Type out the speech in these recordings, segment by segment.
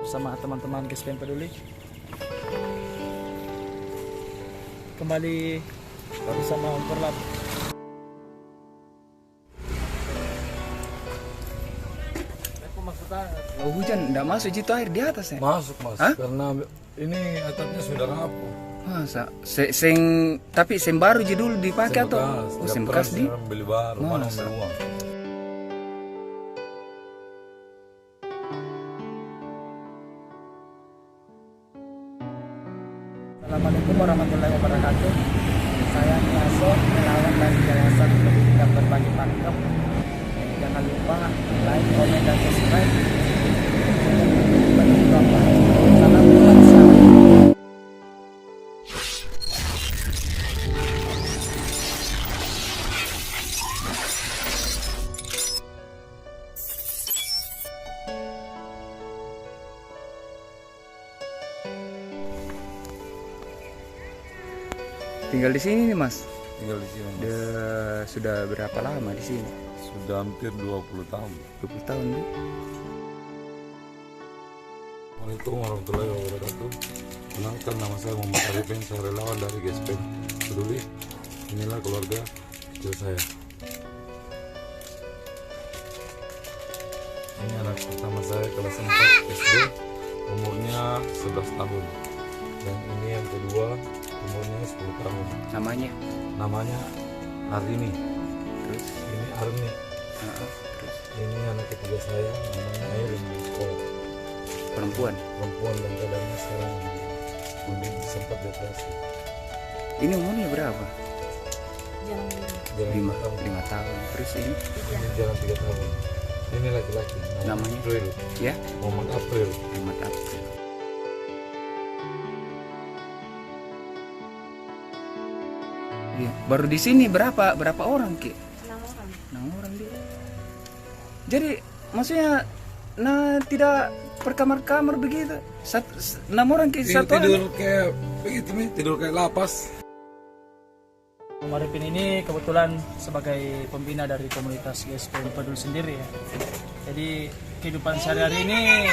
bersama teman-teman GSPM Peduli. Kembali bersama Om Korlap. Oh, hujan enggak masuk itu air di atas ya? Masuk mas, hah? Karena ini atapnya sudah rapuh. Masa? Tapi seng baru jadi dulu dipakai atau? Oh, seng bekas di? Beli baru, mana semua. Assalamualaikum warahmatullahi wabarakatuh. Saya Niaso, relawan dari Yayasan Pendidikan Berbagi Pakem. Jangan lupa like, komen, dan subscribe. Salam bangsa. Tinggal di sini nih Mas. Tinggal di sini. Sudah berapa lama di sini? Sudah hampir 20 tahun. 20 tahun nih. Assalamualaikum warahmatullahi wabarakatuh. Kenalkan, nama saya Muhammad Arifin, saya relawan dari GSPM Peduli. Inilah keluarga kecil saya. Ini anak pertama saya kelas 4 SD, umurnya 11 tahun. Dan ini yang kedua, umurnya 10 tahun. Namanya Arini. Terus Ini Arni. terus Ini anak ketiga saya, namanya Airin di sekolah. perempuan. Dan keadaannya sekarang sempat depresi. Ini umurnya berapa? Jalan 5 tahun. Terus ini Ini jalan 3 tahun. Ini laki-laki. Namanya? April. ya? Muhammad April. Muhammad April. Iya, baru di sini berapa orang Ki? 6 orang dia. Jadi maksudnya tidak per kamar-kamar begitu. 6 orang Ki, satu Tidur kayak begitu nih, tidur kayak lapas. Om Arifin ini kebetulan sebagai pembina dari komunitas GSPM Peduli sendiri ya. Jadi kehidupan sehari-hari ini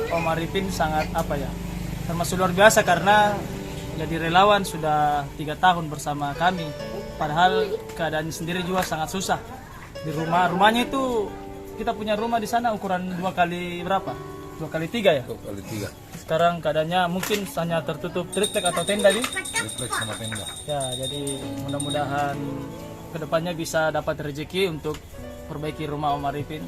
Om Arifin sangat termasuk luar biasa karena jadi relawan sudah 3 tahun bersama kami. Padahal keadaannya sendiri juga sangat susah. Di rumahnya itu kita punya rumah di sana ukuran 2 kali berapa? 2 kali 3 ya? 2 kali 3. Sekarang keadaannya mungkin hanya tertutup triplek atau tenda di. Refleks sama tenda. Ya, jadi mudah-mudahan kedepannya bisa dapat rezeki untuk perbaiki rumah Om Arifin.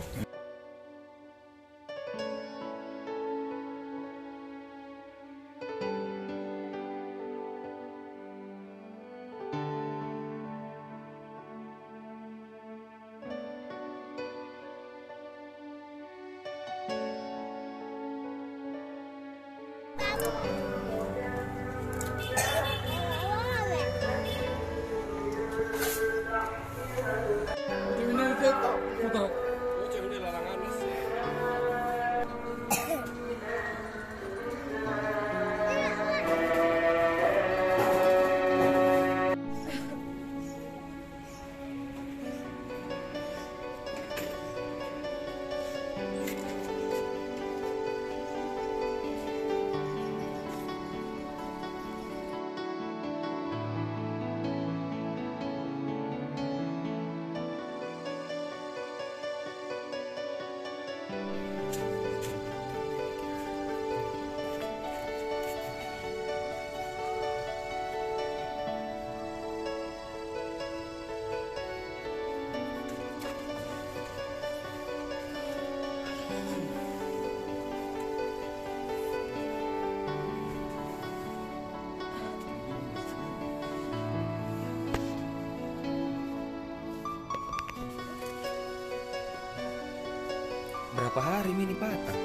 Berapa hari ini patah?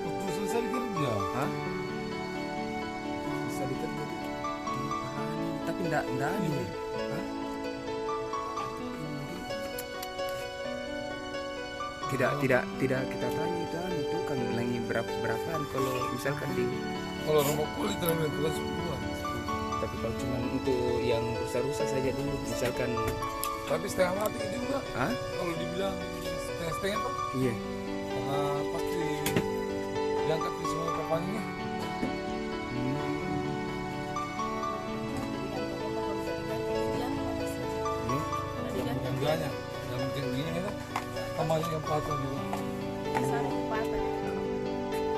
Waktu selesai kerja. Hah? Selesai kerja. Tapi enggak ada. Hah? Tidak kita tanya itu kan lagi berapaan kalau misalkan di Kalau rumah kulit terlalu kelas 10-an. tapi kalau cuma untuk yang rusak-rusak saja dulu misalkan. Tapi setengah mati juga. Hah? Kalau dibilang setengah-setengah Pak. Iya. Karena pasti diangkat di semua papanya. Yang bukan enggaknya, yang mungkin begini kan, namanya yang patah juga.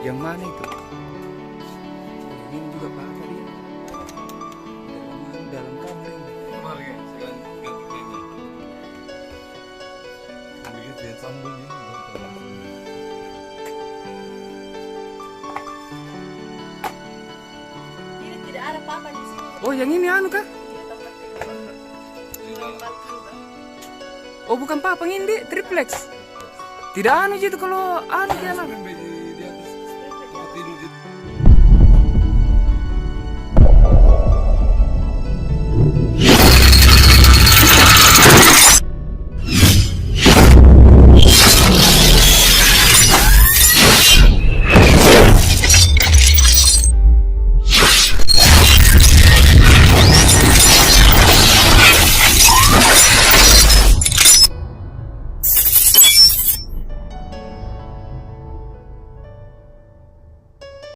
Yang mana itu? Ini juga patah dia. Dalam kamar ini. Kemarin ya, saya ganti kayaknya. Ambilnya dia sambung ini. Ini tidak ada apa-apa di sini. Oh, yang ini anu kah? Di dalam. Oh, bukan papang ini, triplex. Tidak anu gitu kalau anu dia lah.